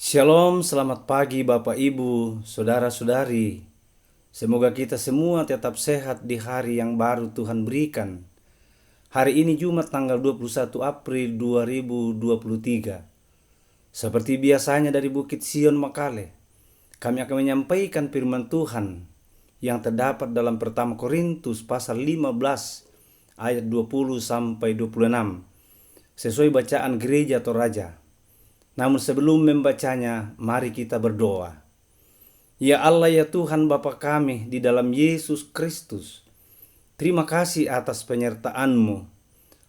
Shalom, selamat pagi Bapak Ibu, saudara-saudari. Semoga kita semua tetap sehat di hari yang baru Tuhan berikan. Hari ini Jumat tanggal 21 April 2023. Seperti biasanya dari Bukit Sion Makale, kami akan menyampaikan firman Tuhan yang terdapat dalam pertama Korintus pasal 15 ayat 20 sampai 26 sesuai bacaan gereja atau raja. Namun sebelum membacanya, mari kita berdoa. Ya Allah, ya Tuhan Bapa kami di dalam Yesus Kristus, terima kasih atas penyertaan-Mu,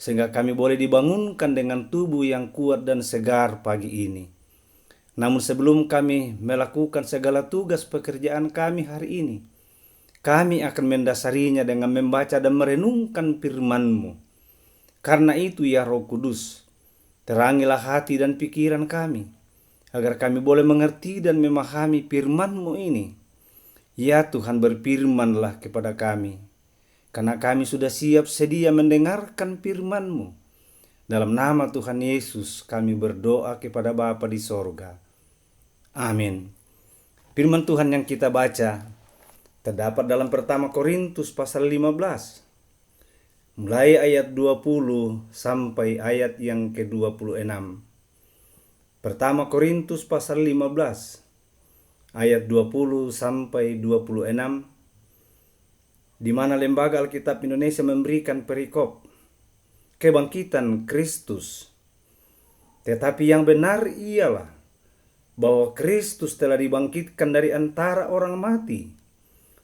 sehingga kami boleh dibangunkan dengan tubuh yang kuat dan segar pagi ini. Namun sebelum kami melakukan segala tugas pekerjaan kami hari ini, kami akan mendasarinya dengan membaca dan merenungkan firman-Mu. Karena itu ya Roh Kudus, terangilah hati dan pikiran kami, agar kami boleh mengerti dan memahami firman-Mu ini. Ya Tuhan, berfirmanlah kepada kami, karena kami sudah siap sedia mendengarkan firman-Mu. Dalam nama Tuhan Yesus kami berdoa kepada Bapa di sorga. Amin. Firman Tuhan yang kita baca terdapat dalam pertama Korintus pasal 15. Mulai ayat 20 sampai ayat yang ke-26. Pertama Korintus pasal 15 ayat 20 sampai 26, di mana Lembaga Alkitab Indonesia memberikan perikop kebangkitan Kristus. Tetapi yang benar ialah bahwa Kristus telah dibangkitkan dari antara orang mati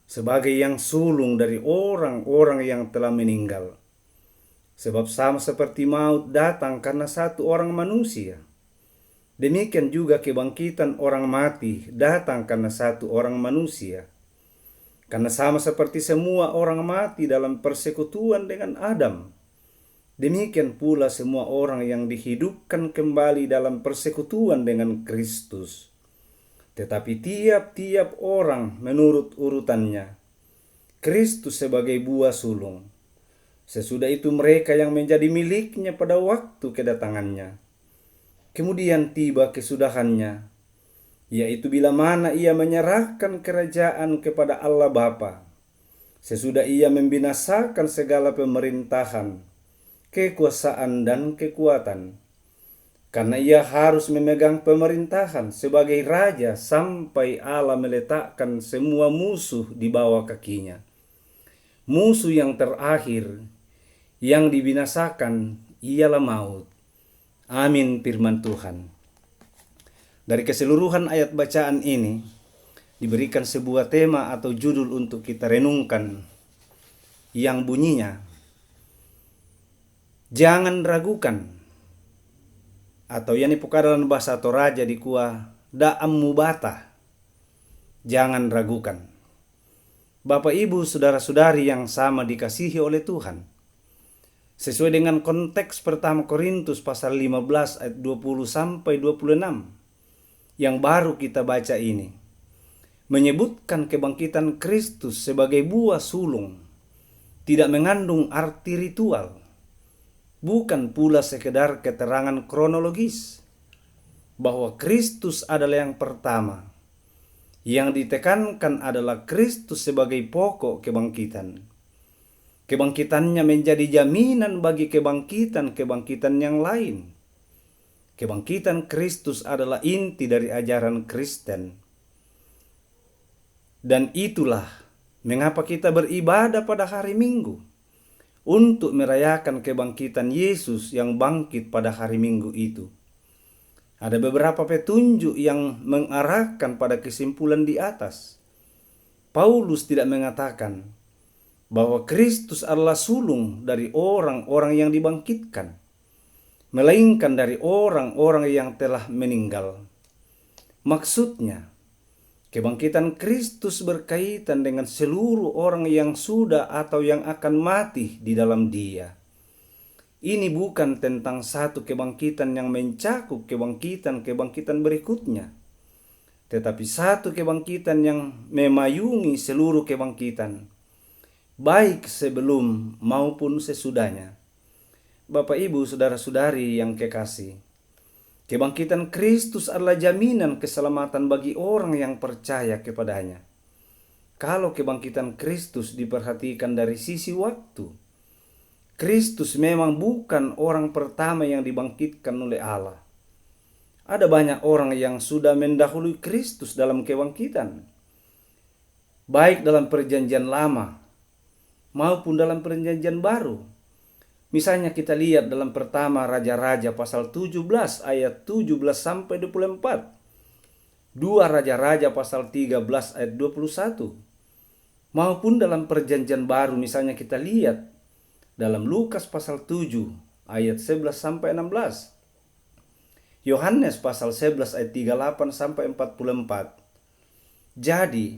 sebagai yang sulung dari orang-orang yang telah meninggal. Sebab sama seperti maut datang karena satu orang manusia, demikian juga kebangkitan orang mati datang karena satu orang manusia. Karena sama seperti semua orang mati dalam persekutuan dengan Adam, demikian pula semua orang yang dihidupkan kembali dalam persekutuan dengan Kristus. Tetapi tiap-tiap orang menurut urutannya. Kristus sebagai buah sulung. Sesudah itu mereka yang menjadi miliknya pada waktu kedatangannya. Kemudian tiba kesudahannya, yaitu bila mana ia menyerahkan kerajaan kepada Allah Bapa. Sesudah ia membinasakan segala pemerintahan, kekuasaan dan kekuatan. Karena ia harus memegang pemerintahan sebagai raja sampai Allah meletakkan semua musuh di bawah kakinya. Musuh yang terakhir yang dibinasakan ialah maut. Amin firman Tuhan. Dari keseluruhan ayat bacaan ini diberikan sebuah tema atau judul untuk kita renungkan yang bunyinya, jangan ragukan, atau yang dipuka dalam bahasa Toraja di kuah da'am mubata, jangan ragukan. Bapak Ibu saudara-saudari yang sama dikasihi oleh Tuhan, sesuai dengan konteks pertama Korintus pasal 15 ayat 20 sampai 26 yang baru kita baca ini, menyebutkan kebangkitan Kristus sebagai buah sulung, tidak mengandung arti ritual, bukan pula sekedar keterangan kronologis bahwa Kristus adalah yang pertama. Yang ditekankan adalah Kristus sebagai pokok kebangkitan. Kebangkitannya menjadi jaminan bagi kebangkitan-kebangkitan yang lain. Kebangkitan Kristus adalah inti dari ajaran Kristen. Dan itulah mengapa kita beribadah pada hari Minggu, untuk merayakan kebangkitan Yesus yang bangkit pada hari Minggu itu. Ada beberapa petunjuk yang mengarahkan pada kesimpulan di atas. Paulus tidak mengatakan bahwa Kristus adalah sulung dari orang-orang yang dibangkitkan, melainkan dari orang-orang yang telah meninggal. Maksudnya, kebangkitan Kristus berkaitan dengan seluruh orang yang sudah atau yang akan mati di dalam Dia. Ini bukan tentang satu kebangkitan yang mencakup kebangkitan-kebangkitan berikutnya, tetapi satu kebangkitan yang memayungi seluruh kebangkitan, baik sebelum maupun sesudahnya. Bapak Ibu saudara-saudari yang kekasih, Kebangkitan Kristus adalah jaminan keselamatan bagi orang yang percaya kepadanya. Kalau kebangkitan Kristus diperhatikan dari sisi waktu, Kristus memang bukan orang pertama yang dibangkitkan oleh Allah. Ada banyak orang yang sudah mendahului Kristus dalam kebangkitan, baik dalam perjanjian lama maupun dalam perjanjian baru. Misalnya kita lihat dalam pertama Raja-Raja pasal 17 ayat 17 sampai 24. Dua Raja-Raja pasal 13 ayat 21. Maupun dalam perjanjian baru misalnya kita lihat dalam Lukas pasal 7 ayat 11 sampai 16. Yohanes pasal 11 ayat 38 sampai 44. Jadi,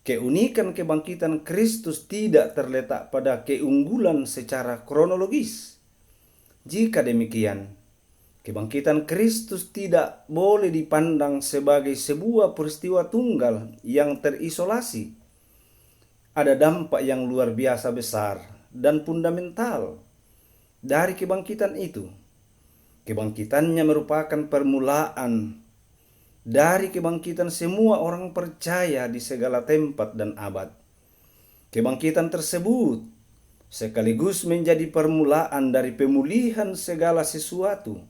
keunikan kebangkitan Kristus tidak terletak pada keunggulan secara kronologis. Jika demikian, kebangkitan Kristus tidak boleh dipandang sebagai sebuah peristiwa tunggal yang terisolasi. Ada dampak yang luar biasa besar dan fundamental dari kebangkitan itu. Kebangkitannya merupakan permulaan dari kebangkitan semua orang percaya di segala tempat dan abad. Kebangkitan tersebut sekaligus menjadi permulaan dari pemulihan segala sesuatu.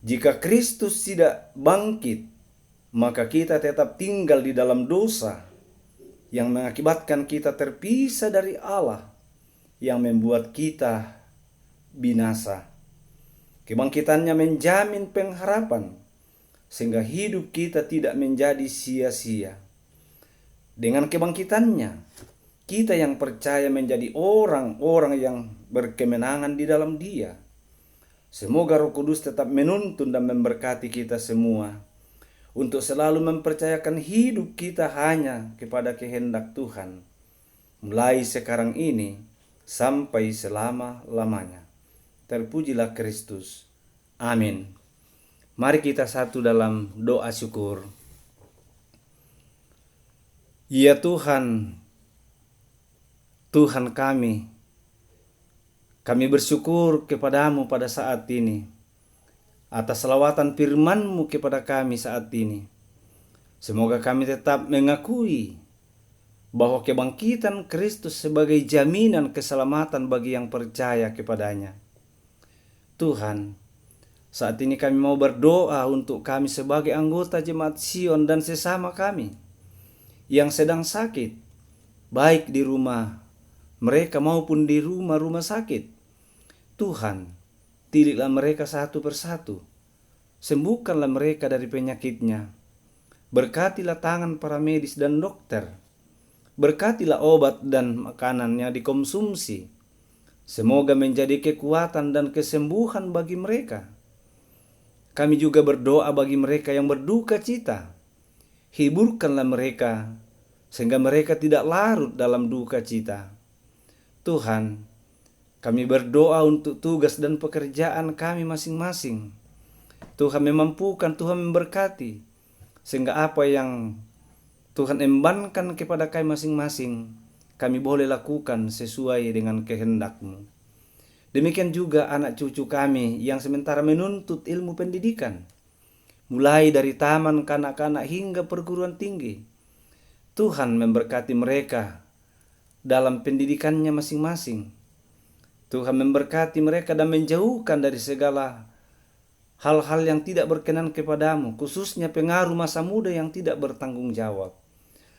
Jika Kristus tidak bangkit, maka kita tetap tinggal di dalam dosa yang mengakibatkan kita terpisah dari Allah, yang membuat kita binasa. Kebangkitannya menjamin pengharapan, sehingga hidup kita tidak menjadi sia-sia. Dengan kebangkitannya, kita yang percaya menjadi orang-orang yang berkemenangan di dalam Dia. Semoga Roh Kudus tetap menuntun dan memberkati kita semua untuk selalu mempercayakan hidup kita hanya kepada kehendak Tuhan, mulai sekarang ini sampai selama-lamanya. Terpujilah Kristus. Amin. Mari kita satu dalam doa syukur. Ya Tuhan, Tuhan kami bersyukur kepadamu pada saat ini atas selawatan firman-Mu kepada kami saat ini. Semoga kami tetap mengakui bahwa kebangkitan Kristus sebagai jaminan keselamatan bagi yang percaya kepadanya. Tuhan, saat ini kami mau berdoa untuk kami sebagai anggota Jemaat Sion dan sesama kami yang sedang sakit, baik di rumah mereka maupun di rumah-rumah sakit. Tuhan, tidiklah mereka satu persatu, sembuhkanlah mereka dari penyakitnya. Berkatilah tangan para medis dan dokter, berkatilah obat dan makanan yang dikonsumsi. Semoga menjadi kekuatan dan kesembuhan bagi mereka. Kami juga berdoa bagi mereka yang berduka cita. Hiburkanlah mereka, sehingga mereka tidak larut dalam duka cita. Tuhan, kami berdoa untuk tugas dan pekerjaan kami masing-masing. Tuhan memampukan, Tuhan memberkati, sehingga apa yang Tuhan embankan kepada kami masing-masing, kami boleh lakukan sesuai dengan kehendak-Mu. Demikian juga anak cucu kami yang sementara menuntut ilmu pendidikan, mulai dari taman kanak-kanak hingga perguruan tinggi. Tuhan memberkati mereka dalam pendidikannya masing-masing. Tuhan memberkati mereka dan menjauhkan dari segala hal-hal yang tidak berkenan kepadamu, khususnya pengaruh masa muda yang tidak bertanggung jawab.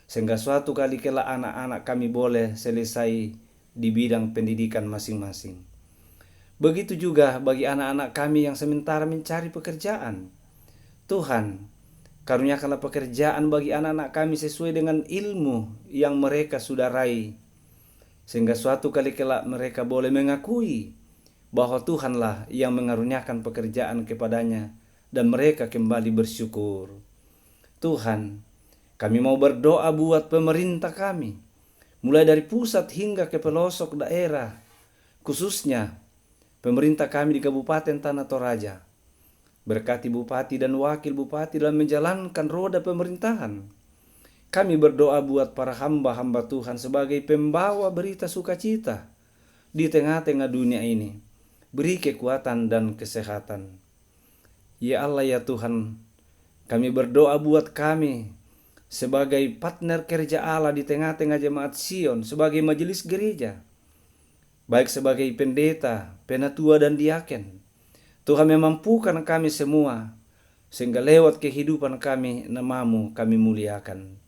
Sehingga suatu kali kelak anak-anak kami boleh selesai di bidang pendidikan masing-masing. Begitu juga bagi anak-anak kami yang sementara mencari pekerjaan. Tuhan, karuniakanlah pekerjaan bagi anak-anak kami sesuai dengan ilmu yang mereka sudah raih. Sehingga suatu kali kelak mereka boleh mengakui bahwa Tuhanlah yang mengaruniakan pekerjaan kepadanya dan mereka kembali bersyukur. Tuhan, kami mau berdoa buat pemerintah kami, mulai dari pusat hingga ke pelosok daerah, khususnya pemerintah kami di Kabupaten Tanah Toraja. Berkati bupati dan wakil bupati dalam menjalankan roda pemerintahan. Kami berdoa buat para hamba-hamba Tuhan sebagai pembawa berita sukacita di tengah-tengah dunia ini. beri kekuatan dan kesehatan. Ya Allah ya Tuhan, kami berdoa buat kami sebagai partner kerja Allah di tengah-tengah jemaat Sion, sebagai majelis gereja, baik sebagai pendeta, penatua dan diaken. Tuhan memampukan kami semua, sehingga lewat kehidupan kami nama-Mu kami muliakan.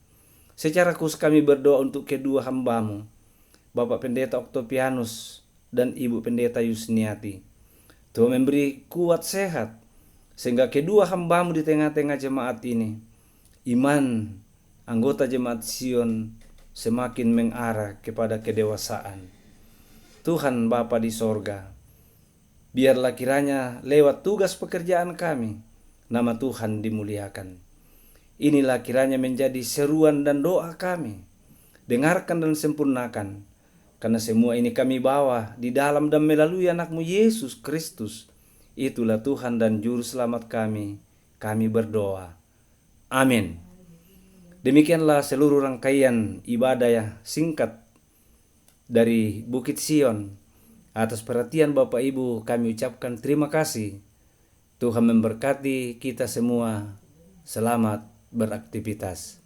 Secara khusus kami berdoa untuk kedua hamba-Mu, Bapak Pendeta Oktopianus dan Ibu Pendeta Yusniati. Tuhan memberi kuat sehat, sehingga kedua hamba-Mu di tengah-tengah jemaat ini, iman anggota jemaat Sion semakin mengarah kepada kedewasaan. Tuhan Bapa di sorga, biarlah kiranya lewat tugas pekerjaan kami, nama Tuhan dimuliakan. Inilah kiranya menjadi seruan dan doa kami. Dengarkan dan sempurnakan, karena semua ini kami bawa di dalam dan melalui anak-Mu Yesus Kristus. Itulah Tuhan dan Juru Selamat kami berdoa. Amin. Demikianlah seluruh rangkaian ibadah singkat dari Bukit Sion. Atas perhatian Bapak Ibu kami ucapkan terima kasih. Tuhan memberkati kita semua. Selamat beraktivitas.